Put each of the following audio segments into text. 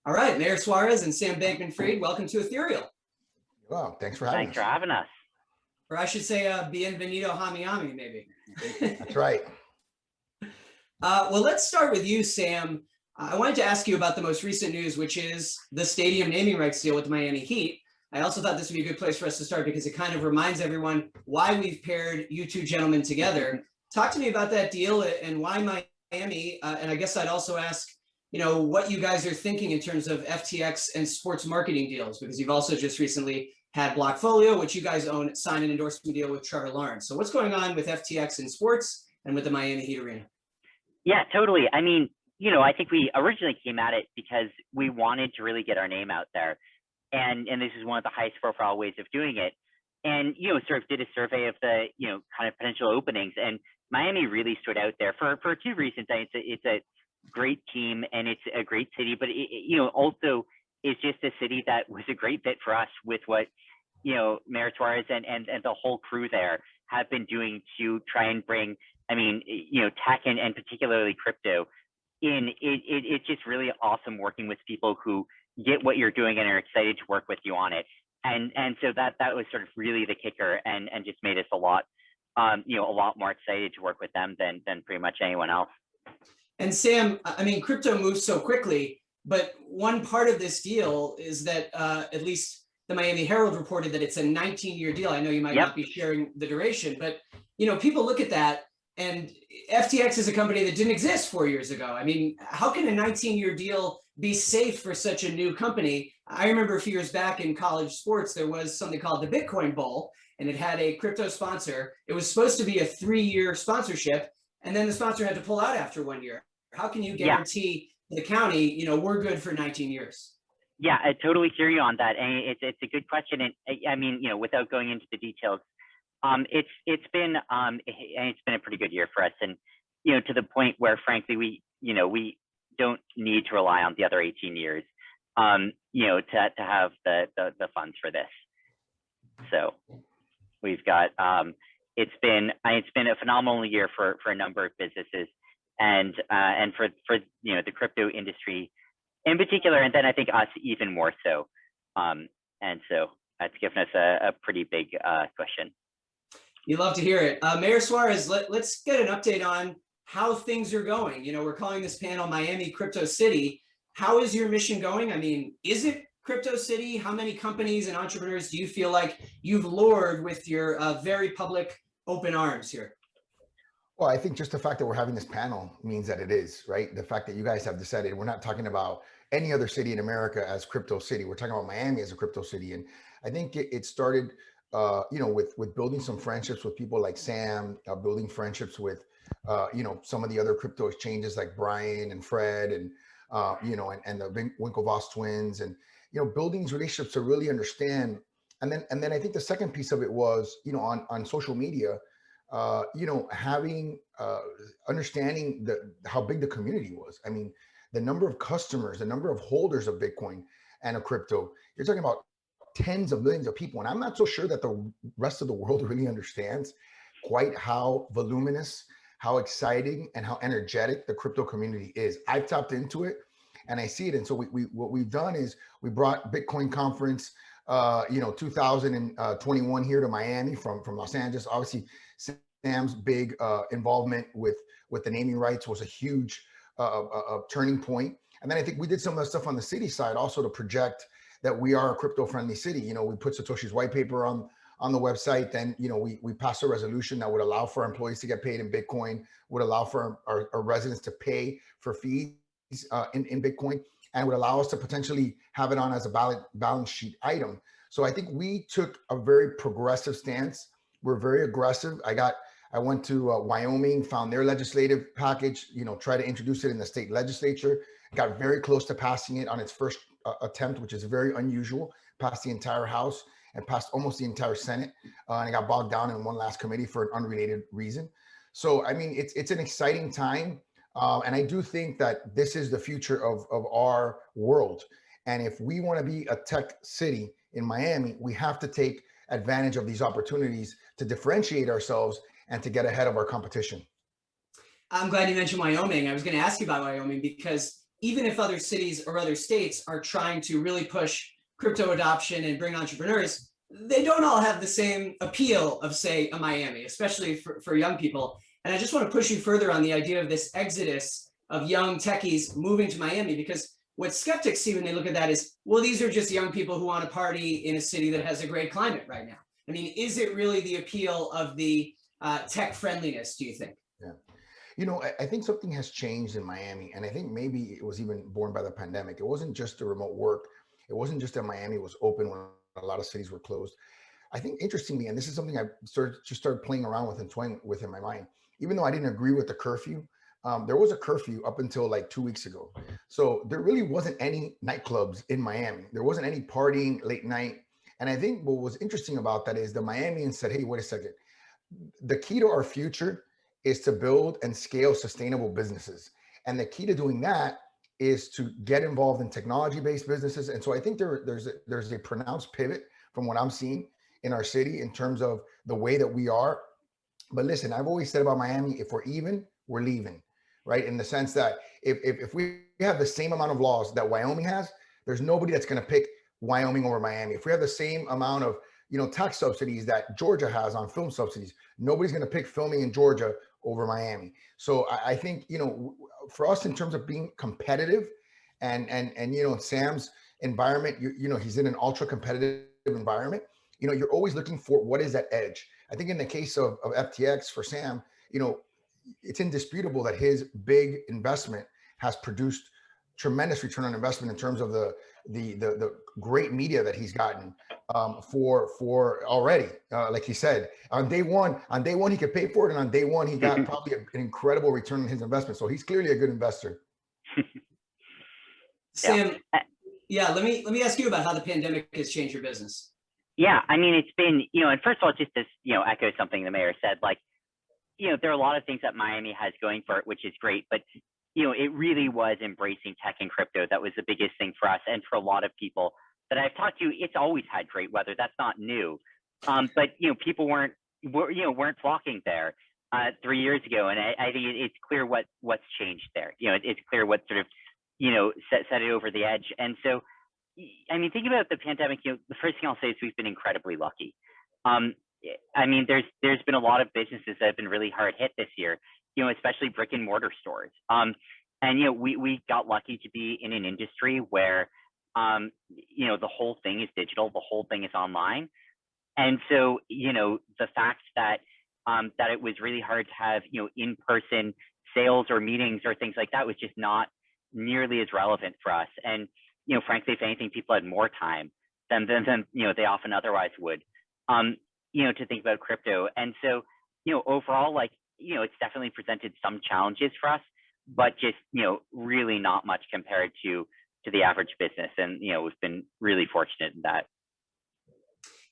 All right, Mayor Suarez and Sam Bankman-Fried, welcome to Ethereal. Well, thanks for having us. Thanks for having us. Or I should say, bienvenido hami hami, maybe. That's right. Well, let's start with you, Sam. I wanted to ask you about the most recent news, which is the stadium naming rights deal with the Miami Heat. I also thought this would be a good place for us to start because it kind of reminds everyone why we've paired you two gentlemen together. Talk to me about that deal and why Miami, and I guess I'd also ask, what you guys are thinking in terms of FTX and sports marketing deals, because you've also just recently had Blockfolio, which you guys own, sign an endorsement deal with Trevor Lawrence. So what's going on with FTX in sports and with the Miami Heat Arena? Yeah, totally. I mean, I think we originally came at it because we wanted to really get our name out there. And this is one of the highest profile ways of doing it. And, sort of did a survey of the, kind of potential openings. And Miami really stood out there for two reasons. It's a great team and it's a great city, but also is just a city that was a great fit for us with what, Mayor Suarez and the whole crew there have been doing to try and bring, tech and particularly crypto in. It's just really awesome working with people who get what you're doing and are excited to work with you on it. And so that was sort of really the kicker and just made us a lot more excited to work with them than pretty much anyone else. And Sam, crypto moves so quickly, but one part of this deal is that at least the Miami Herald reported that it's a 19-year deal. I know you might not be sharing the duration, but people look at that, and FTX is a company that didn't exist 4 years ago. I mean, how can a 19-year deal be safe for such a new company? I remember a few years back in college sports, there was something called the Bitcoin Bowl, and it had a crypto sponsor. It was supposed to be a 3-year sponsorship, and then the sponsor had to pull out after 1 year. How can you guarantee the county, we're good for 19 years? Yeah, I totally hear you on that. And it's a good question. And without going into the details, it's been a pretty good year for us. And, to the point where, frankly, we don't need to rely on the other 18 years, to have the funds for this. So we've got, it's been a phenomenal year for a number of businesses and for the crypto industry in particular, and then I think us even more so. And so that's given us a pretty big cushion. You love to hear it. Mayor Suarez, let's get an update on how things are going. We're calling this panel Miami Crypto City. How is your mission going? I mean, is it Crypto City? How many companies and entrepreneurs do you feel like you've lured with your very public open arms here? Well, I think just the fact that we're having this panel means that it is, right? The fact that you guys have decided we're not talking about any other city in America as Crypto City. We're talking about Miami as a Crypto City. And I think it started, with building some friendships with people like Sam, building friendships with, some of the other crypto exchanges like Brian and Fred and the Winklevoss twins and, building these relationships to really understand. And then I think the second piece of it was, on social media, having understanding how big the community was. I mean, the number of customers, the number of holders of Bitcoin and of crypto, you're talking about tens of millions of people. And I'm not so sure that the rest of the world really understands quite how voluminous, how exciting, and how energetic the crypto community is. I've tapped into it and I see it. And so what we've done is we brought Bitcoin conference 2021 here to Miami from Los Angeles. Obviously, Sam's big involvement with the naming rights was a huge turning point. And then I think we did some of the stuff on the city side also to project that we are a crypto-friendly city. We put Satoshi's white paper on the website. Then, we passed a resolution that would allow for employees to get paid in Bitcoin, would allow for our residents to pay for fees in Bitcoin, and would allow us to potentially have it on as a balance sheet item. So I think we took a very progressive stance. We're very aggressive. I went to Wyoming, found their legislative package, try to introduce it in the state legislature, got very close to passing it on its first attempt, which is very unusual, passed the entire House and passed almost the entire Senate. And it got bogged down in one last committee for an unrelated reason. So, I mean, it's an exciting time. And I do think that this is the future of our world. And if we want to be a tech city in Miami, we have to take advantage of these opportunities to differentiate ourselves and to get ahead of our competition. I'm glad you mentioned Wyoming. I was going to ask you about Wyoming because even if other cities or other states are trying to really push crypto adoption and bring entrepreneurs, they don't all have the same appeal of, say, a Miami, especially for young people. And I just want to push you further on the idea of this exodus of young techies moving to Miami, because what skeptics see when they look at that is, well, these are just young people who want to party in a city that has a great climate right now. I mean, is it really the appeal of the tech friendliness, do you think? Yeah. You know, I think something has changed in Miami, and I think maybe it was even born by the pandemic. It wasn't just the remote work. It wasn't just that Miami was open when a lot of cities were closed. I think interestingly, and this is something I started playing around with and toying with in my mind, even though I didn't agree with the curfew, there was a curfew up until like 2 weeks ago. So there really wasn't any nightclubs in Miami. There wasn't any partying late night. And I think what was interesting about that is the Miamians said, hey, wait a second. The key to our future is to build and scale sustainable businesses. And the key to doing that is to get involved in technology-based businesses. And so I think there's a pronounced pivot from what I'm seeing in our city in terms of the way that we are. But listen, I've always said about Miami, if we're even, we're leaving, right? In the sense that if we have the same amount of laws that Wyoming has, there's nobody that's going to pick Wyoming over Miami. If we have the same amount of tax subsidies that Georgia has on film subsidies, nobody's going to pick filming in Georgia over Miami. So I think, for us in terms of being competitive and Sam's environment, he's in an ultra competitive environment. You're always looking for what is that edge. I think in the case of FTX for Sam, it's indisputable that his big investment has produced tremendous return on investment in terms of the great media that he's gotten for already. Like he said, on day one he could pay for it, and on day one he got probably an incredible return on his investment. So he's clearly a good investor. Sam, yeah, let me ask you about how the pandemic has changed your business. Yeah, I mean, it's been, and first of all, just to, echo something the mayor said, like, there are a lot of things that Miami has going for it, which is great, but it really was embracing tech and crypto. That was the biggest thing for us. And for a lot of people that I've talked to, it's always had great weather. That's not new. But, people weren't flocking there 3 years ago. And I think it's clear what's changed there. It's clear what sort of, set it over the edge. And so, I mean, thinking about the pandemic, the first thing I'll say is we've been incredibly lucky. I mean, there's been a lot of businesses that have been really hard hit this year, especially brick and mortar stores. And, we got lucky to be in an industry where, the whole thing is digital, the whole thing is online. And so, the fact that it was really hard to have, in-person sales or meetings or things like that was just not nearly as relevant for us. And, frankly, if anything, people had more time than they often otherwise would, to think about crypto. And so, overall, like, it's definitely presented some challenges for us, but just, really not much compared to the average business. And, we've been really fortunate in that.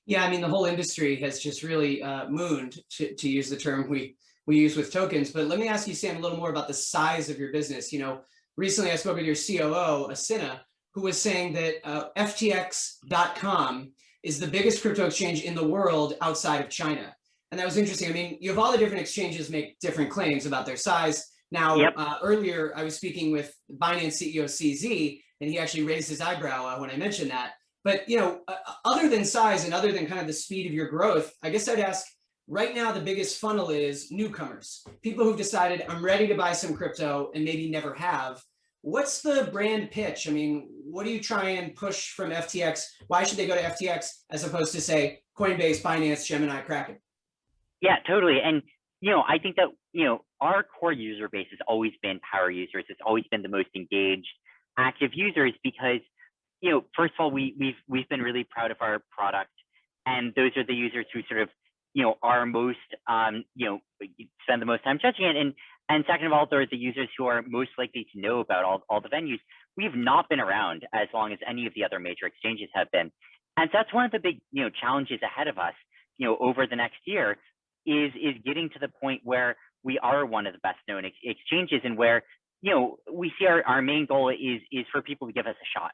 Yeah, I mean, the whole industry has just really mooned, to use the term we use with tokens. But let me ask you, Sam, a little more about the size of your business. Recently I spoke with your COO, Asina, who was saying that FTX.com is the biggest crypto exchange in the world outside of China. And that was interesting. I mean, you have all the different exchanges make different claims about their size. Now, Yep. Earlier I was speaking with Binance CEO CZ, and he actually raised his eyebrow when I mentioned that. But, other than size and other than kind of the speed of your growth, I guess I'd ask, right now, the biggest funnel is newcomers, people who've decided I'm ready to buy some crypto and maybe never have. What's the brand pitch? I mean, what do you try and push from FTX? Why should they go to FTX as opposed to, say, Coinbase, Binance, Gemini, Kraken? Yeah, totally. And, I think that, our core user base has always been power users. It's always been the most engaged, active users because, first of all, we've been really proud of our product. And those are the users who sort of, are most, spend the most time judging it. And second of all, they're the users who are most likely to know about all the venues. We've not been around as long as any of the other major exchanges have been. And so that's one of the big, challenges ahead of us, over the next year is getting to the point where we are one of the best known exchanges and where, we see our main goal is for people to give us a shot.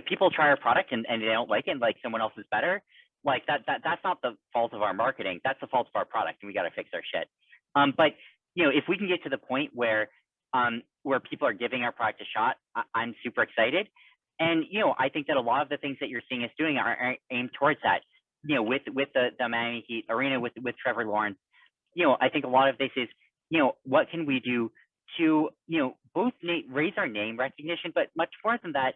People try our product and they don't like it and like someone else is better. Like that's not the fault of our marketing. That's the fault of our product and we got to fix our shit. But, if we can get to the point where, where people are giving our product a shot. I'm super excited. And, I think that a lot of the things that you're seeing us doing are aimed towards that, with the Miami Heat arena, with Trevor Lawrence. I think a lot of this is, what can we do to, both raise our name recognition, but much more than that,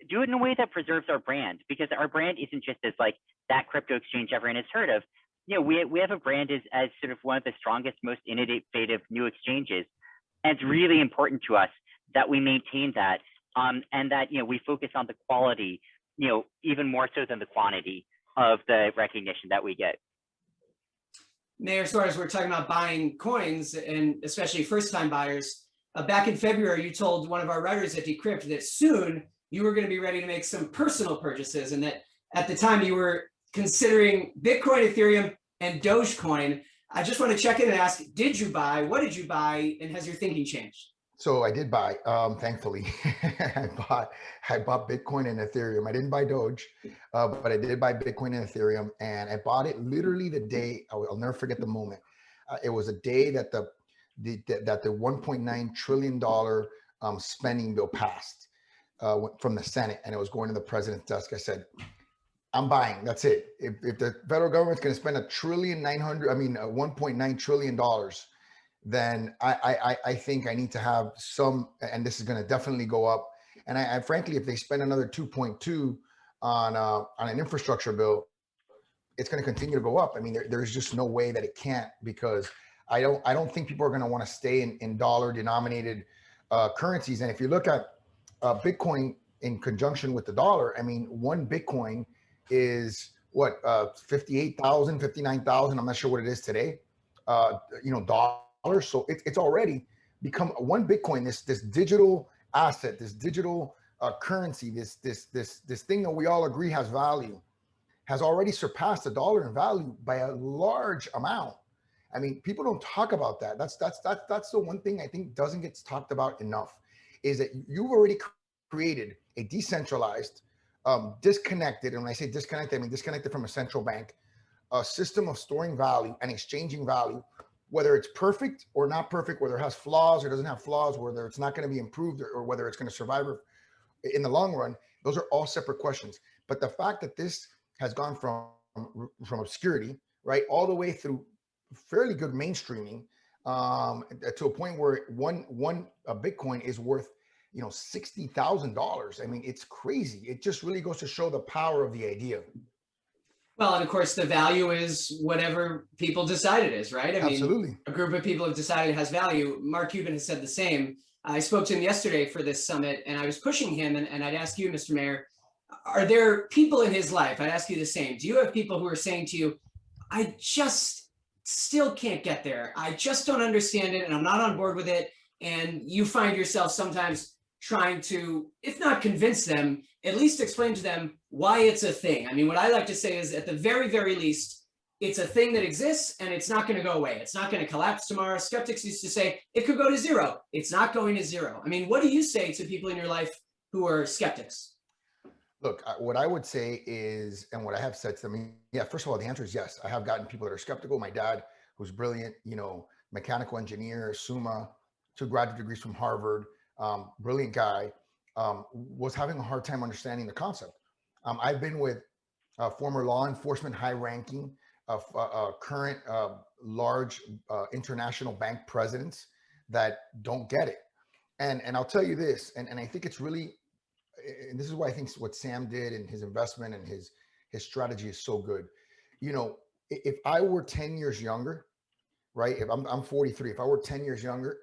do it in a way that preserves our brand, because our brand isn't just as like that crypto exchange everyone has heard of. We have a brand as sort of one of the strongest, most innovative new exchanges. And it's really important to us that we maintain that, and that, we focus on the quality, even more so than the quantity of the recognition that we get. Mayor Suarez, we're talking about buying coins, and especially first-time buyers. Back in February, you told one of our writers at Decrypt that soon you were going to be ready to make some personal purchases, and that at the time you were considering Bitcoin, Ethereum, and Dogecoin. I just want to check in and ask, did you buy? What did you buy? And has your thinking changed? So I did buy, thankfully, I bought Bitcoin and Ethereum. I didn't buy Doge, but I did buy Bitcoin and Ethereum, and I bought it literally the day, I'll never forget the moment. It was a day that the $1.9 trillion spending bill passed from the Senate, and it was going to the president's desk. I said, I'm buying, that's it. If the federal government's going to spend $1.9 trillion, then I think I need to have some, and this is going to definitely go up. And I frankly, if they spend another 2.2 on an infrastructure bill, it's going to continue to go up. I mean, there's just no way that it can't, because I don't think people are going to want to stay in dollar denominated currencies. And if you look at Bitcoin in conjunction with the dollar, I mean, one Bitcoin is what, 58,000, 59,000. I'm not sure what it is today, dollars. So it's already become one Bitcoin, this digital asset, this digital currency, this thing that we all agree has value, has already surpassed the dollar in value by a large amount. I mean, people don't talk about that. That's the one thing I think doesn't get talked about enough, is that you've already created a decentralized, disconnected, and when I say disconnected, I mean disconnected from a central bank, a system of storing value and exchanging value, whether it's perfect or not perfect, whether it has flaws or doesn't have flaws, whether it's not going to be improved, or whether it's going to survive in the long run. Those are all separate questions. But the fact that this has gone from obscurity, right, all the way through fairly good mainstreaming, to a point where one Bitcoin is worth, $60,000. I mean, it's crazy. It just really goes to show the power of the idea. Well, and of course, the value is whatever people decide it is, right? I mean, Absolutely. a group of people have decided it has value. Mark Cuban has said the same. I spoke to him yesterday for this summit, and I was pushing him, and I'd ask you, Mr. Mayor, are there people in his life, I'd ask you the same, do you have people who are saying to you, I just still can't get there. I just don't understand it, and I'm not on board with it. And you find yourself sometimes trying to, if not convince them, at least explain to them why it's a thing. I mean, what I like to say is, at the very, very least, it's a thing that exists and it's not going to go away. It's not going to collapse tomorrow. Skeptics used to say it could go to zero. It's not going to zero. I mean, what do you say to people in your life who are skeptics? Look, what I would say is, and what I have said to them, yeah, first of all, the answer is yes. I have gotten people that are skeptical. My dad, who's brilliant, mechanical engineer, Summa, 2 graduate degrees from Harvard, brilliant guy, was having a hard time understanding the concept. I've been with former law enforcement, high ranking, current large international bank presidents that don't get it. And I'll tell you this, and I think it's really, and this is why I think what Sam did and his investment and his strategy is so good. If I were 10 years younger, right? If I'm 43, if I were 10 years younger,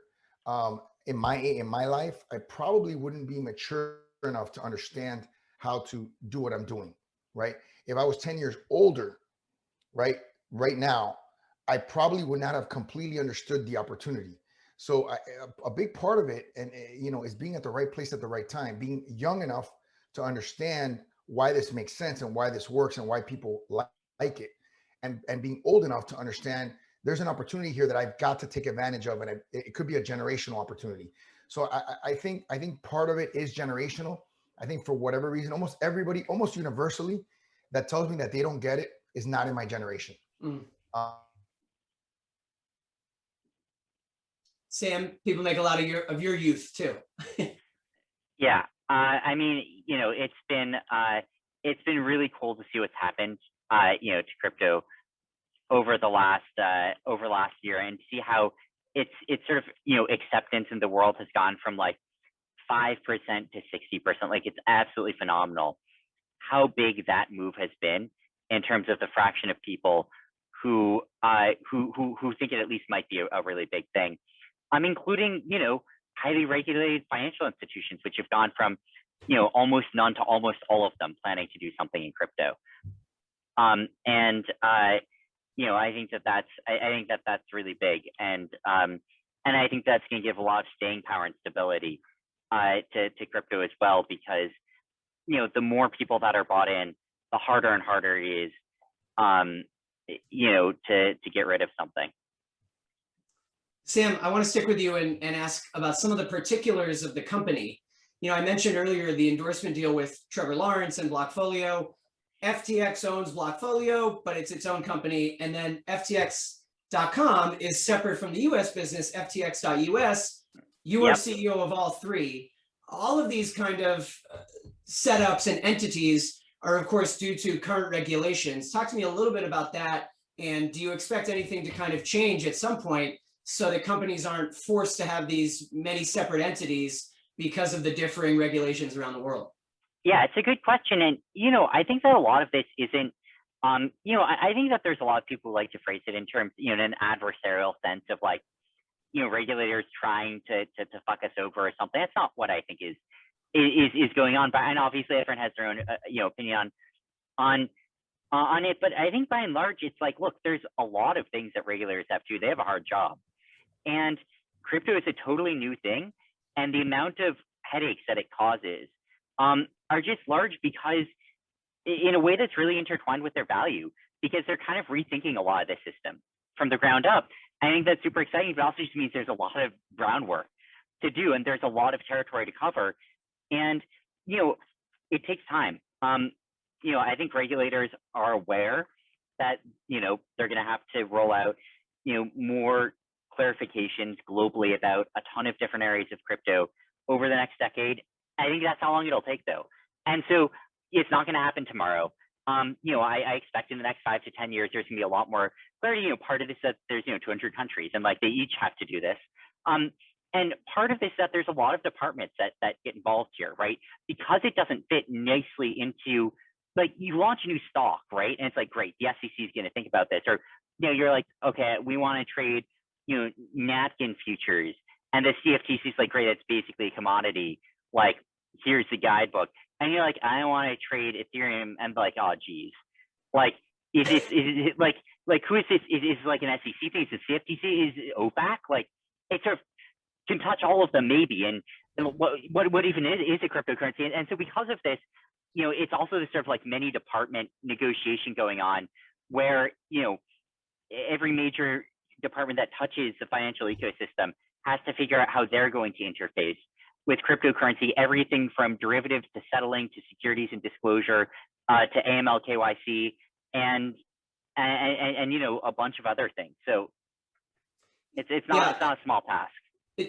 in my life, I probably wouldn't be mature enough to understand how to do what I'm doing, right? If I was 10 years older, right now, I probably would not have completely understood the opportunity. So a big part of it, and is being at the right place at the right time, being young enough to understand why this makes sense and why this works and why people like it, and being old enough to understand there's an opportunity here that I've got to take advantage of, and it could be a generational opportunity. So I think part of it is generational. I think for whatever reason, almost everybody, almost universally, that tells me that they don't get it is not in my generation. Sam, people make a lot of your youth too. Yeah, I mean, it's been really cool to see what's happened, to crypto over last year, and see how it's sort of acceptance in the world has gone from like 5% to 60%. Like, it's absolutely phenomenal how big that move has been in terms of the fraction of people who think it at least might be a really big thing. I'm including highly regulated financial institutions, which have gone from almost none to almost all of them planning to do something in crypto. I think that's really big, and I think that's going to give a lot of staying power and stability to crypto as well, because the more people that are bought in, the harder and harder it is to get rid of something. Sam, I want to stick with you and ask about some of the particulars of the company. I mentioned earlier the endorsement deal with Trevor Lawrence and Blockfolio. FTX owns Blockfolio, but it's its own company. And then FTX.com is separate from the US business, FTX.US. You are CEO of all three. All of these kind of setups and entities are, of course, due to current regulations. Talk to me a little bit about that. And do you expect anything to kind of change at some point so that companies aren't forced to have these many separate entities because of the differing regulations around the world? Yeah, it's a good question. And, I think that a lot of this isn't, I think that there's a lot of people who like to phrase it in terms, in an adversarial sense of like, regulators trying to fuck us over or something. That's not what I think is going on. But, and obviously everyone has their own, opinion on it. But I think by and large, it's like, look, there's a lot of things that regulators have to do. They have a hard job. And crypto is a totally new thing. And the amount of headaches that it causes are just large, because in a way that's really intertwined with their value, because they're kind of rethinking a lot of the system from the ground up. I think that's super exciting, but also just means there's a lot of groundwork to do, and there's a lot of territory to cover. And, it takes time. I think regulators are aware that, they're going to have to roll out, more clarifications globally about a ton of different areas of crypto over the next decade. I think that's how long it'll take, though. And so it's not going to happen tomorrow. I expect in the next 5 to 10 years, there's going to be a lot more clarity. Part of this is that there's, 200 countries, and like they each have to do this. And part of this is that there's a lot of departments that get involved here, right? Because it doesn't fit nicely into, like, you launch a new stock, right? And it's like, great, the SEC is going to think about this. Or, you're like, okay, we want to trade, napkin futures. And the CFTC is like, great, it's basically a commodity. Like, here's the guidebook. And you're like, I want to trade Ethereum, and like, oh, geez. Like, is it like who is this? Is like an SEC thing? Is it CFTC? Is it OFAC? Like, it sort of can touch all of them maybe. And what even is a cryptocurrency? And so because of this, it's also this sort of like many department negotiation going on where, every major department that touches the financial ecosystem has to figure out how they're going to interface with cryptocurrency, everything from derivatives to settling to securities and disclosure to AML, KYC, and a bunch of other things. So it's not a small task.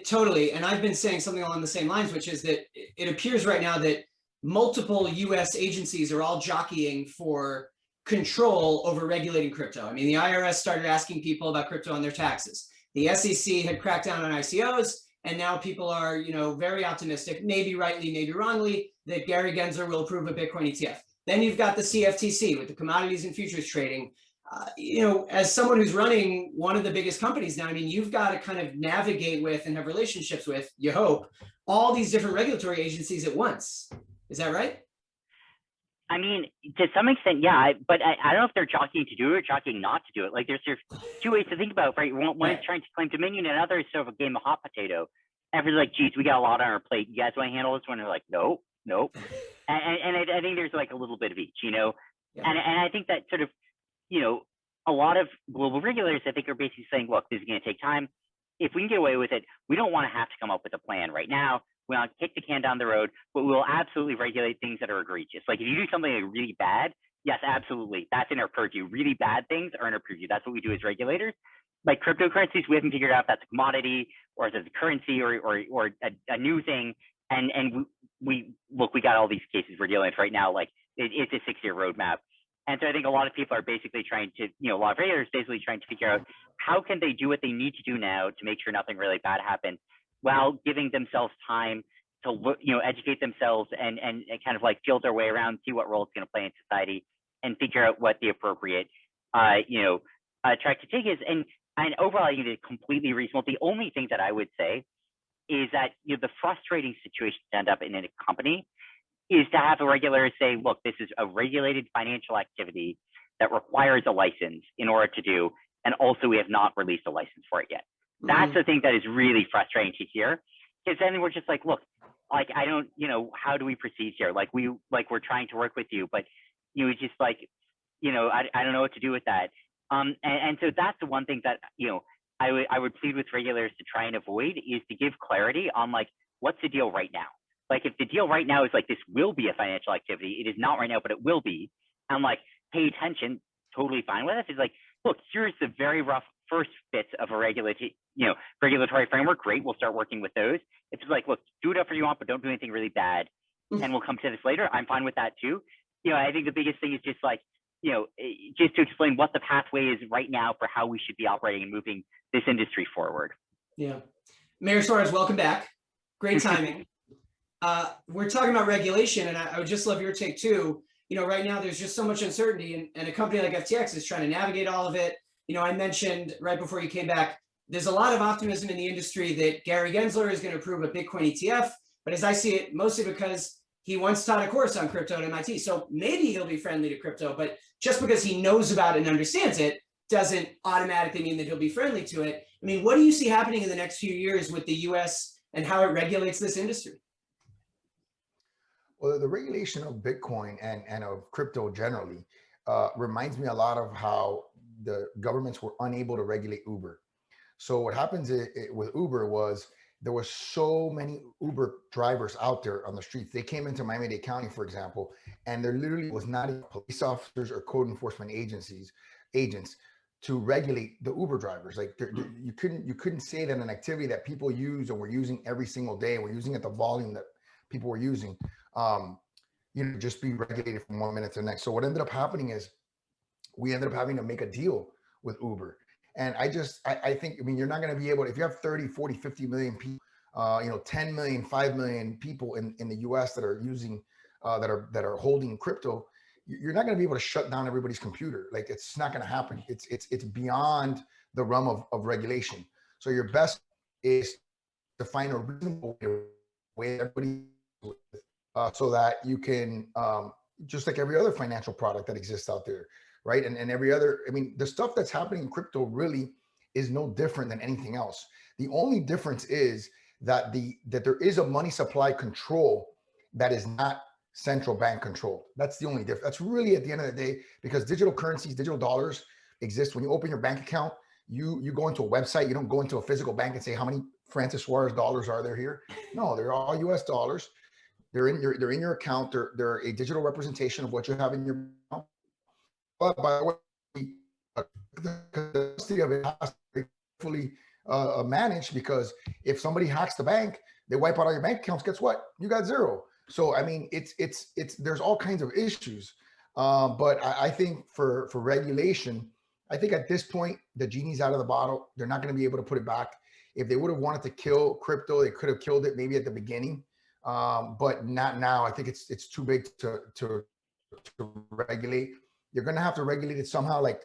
Totally. And I've been saying something along the same lines, which is that it appears right now that multiple US agencies are all jockeying for control over regulating crypto. I mean, the IRS started asking people about crypto on their taxes. The SEC had cracked down on ICOs. And now people are, very optimistic, maybe rightly, maybe wrongly, that Gary Gensler will approve a Bitcoin ETF. Then you've got the CFTC with the commodities and futures trading. As someone who's running one of the biggest companies now, I mean, you've got to kind of navigate with and have relationships with, you hope, all these different regulatory agencies at once. Is that right? I mean, to some extent, yeah, but I don't know if they're jockeying to do it or jockeying not to do it. Like, there's two ways to think about it, right? One is trying to claim dominion, and another is sort of a game of hot potato. Everyone's like, geez, we got a lot on our plate. You guys want to handle this one? And they're like, nope. And I think there's like a little bit of each, Yeah. And I think that sort of, a lot of global regulators, I think, are basically saying, look, this is going to take time. If we can get away with it, we don't want to have to come up with a plan right now. We want to kick the can down the road, but we will absolutely regulate things that are egregious. Like, if you do something like really bad, yes, absolutely, that's in our purview. Really bad things are in our purview. That's what we do as regulators. like cryptocurrencies, we haven't figured out if that's a commodity or if it's a currency or a new thing. And we got all these cases we're dealing with right now. Like it's a 6-year roadmap. And so I think a lot of people are basically trying to, a lot of regulators basically trying to figure out how can they do what they need to do now to make sure nothing really bad happens, while giving themselves time to look, educate themselves and kind of like feel their way around, see what role it's going to play in society, and figure out what the appropriate, track to take is. And overall, I think it's completely reasonable. The only thing that I would say is that the frustrating situation to end up in a company is to have a regulator say, look, this is a regulated financial activity that requires a license in order to do, and also we have not released a license for it yet. That's the thing that is really frustrating to hear, because then we're just like, look, like I don't, how do we proceed here? Like we're trying to work with you, but it's just like, I don't know what to do with that. And so that's the one thing that I would plead with regulators to try and avoid, is to give clarity on like what's the deal right now. Like if the deal right now is like this will be a financial activity, it is not right now, but it will be, and like pay attention, totally fine with us. It's like, look, here's the very rough first bits of a regulatory framework. Great, we'll start working with those. It's like, look, do whatever you want, but don't do anything really bad, and we'll come to this later. I'm fine with that too. I think the biggest thing is just like, just to explain what the pathway is right now for how we should be operating and moving this industry forward. Yeah. Mayor Suarez, welcome back. Great timing. We're talking about regulation, and I would just love your take too. Right now there's just so much uncertainty, and a company like FTX is trying to navigate all of it. I mentioned right before you came back, there's a lot of optimism in the industry that Gary Gensler is going to approve a Bitcoin ETF, but as I see it, mostly because he once taught a course on crypto at MIT. So maybe he'll be friendly to crypto, but just because he knows about it and understands it doesn't automatically mean that he'll be friendly to it. I mean, what do you see happening in the next few years with the US and how it regulates this industry? Well, the regulation of Bitcoin and of crypto generally reminds me a lot of how the governments were unable to regulate Uber. So what happens with Uber was there were so many Uber drivers out there on the streets. They came into Miami-Dade County, for example, and there literally was not even police officers or code enforcement agents to regulate the Uber drivers. Like you couldn't say that an activity that people use and were using every single day, we're using at the volume that people were using, just be regulated from 1 minute to the next. So what ended up happening is we ended up having to make a deal with Uber. And I think, you're not going to be able to, if you have 30, 40, 50 million people, 10 million, 5 million people in the US that are using, that are holding crypto, you're not going to be able to shut down everybody's computer. Like it's not going to happen. It's beyond the realm of regulation. So your best is to find a reasonable way everybody, so that you can, just like every other financial product that exists out there, right? And every other, the stuff that's happening in crypto really is no different than anything else. The only difference is that there is a money supply control that is not central bank control. That's the only difference. That's really at the end of the day, because digital currencies, digital dollars exist. When you open your bank account, you go into a website, you don't go into a physical bank and say, how many Francis Suarez dollars are there here? No, they're all US dollars. They're in your account. They're a digital representation of what you have in your account. But by the way, the custody of it has to be fully managed, because if somebody hacks the bank, they wipe out all your bank accounts. Guess what? You got zero. So it's there's all kinds of issues. But I think for regulation, I think at this point the genie's out of the bottle. They're not going to be able to put it back. If they would have wanted to kill crypto, they could have killed it maybe at the beginning, but not now. I think it's too big to regulate. You're going to have to regulate it somehow, like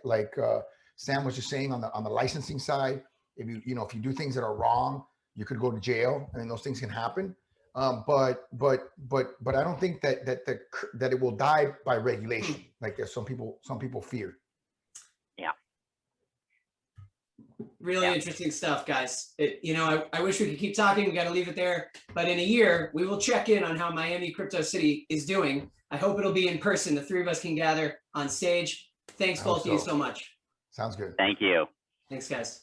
Sam was just saying on the licensing side. If you do things that are wrong, you could go to jail. Those things can happen. But I don't think that it will die by regulation, like there's some people fear. Yeah. Really interesting stuff, guys. I wish we could keep talking. We got to leave it there. But in a year, we will check in on how Miami Crypto City is doing. I hope it'll be in person. The three of us can gather on stage. Thanks both of you so much. Sounds good. Thank you. Thanks, guys.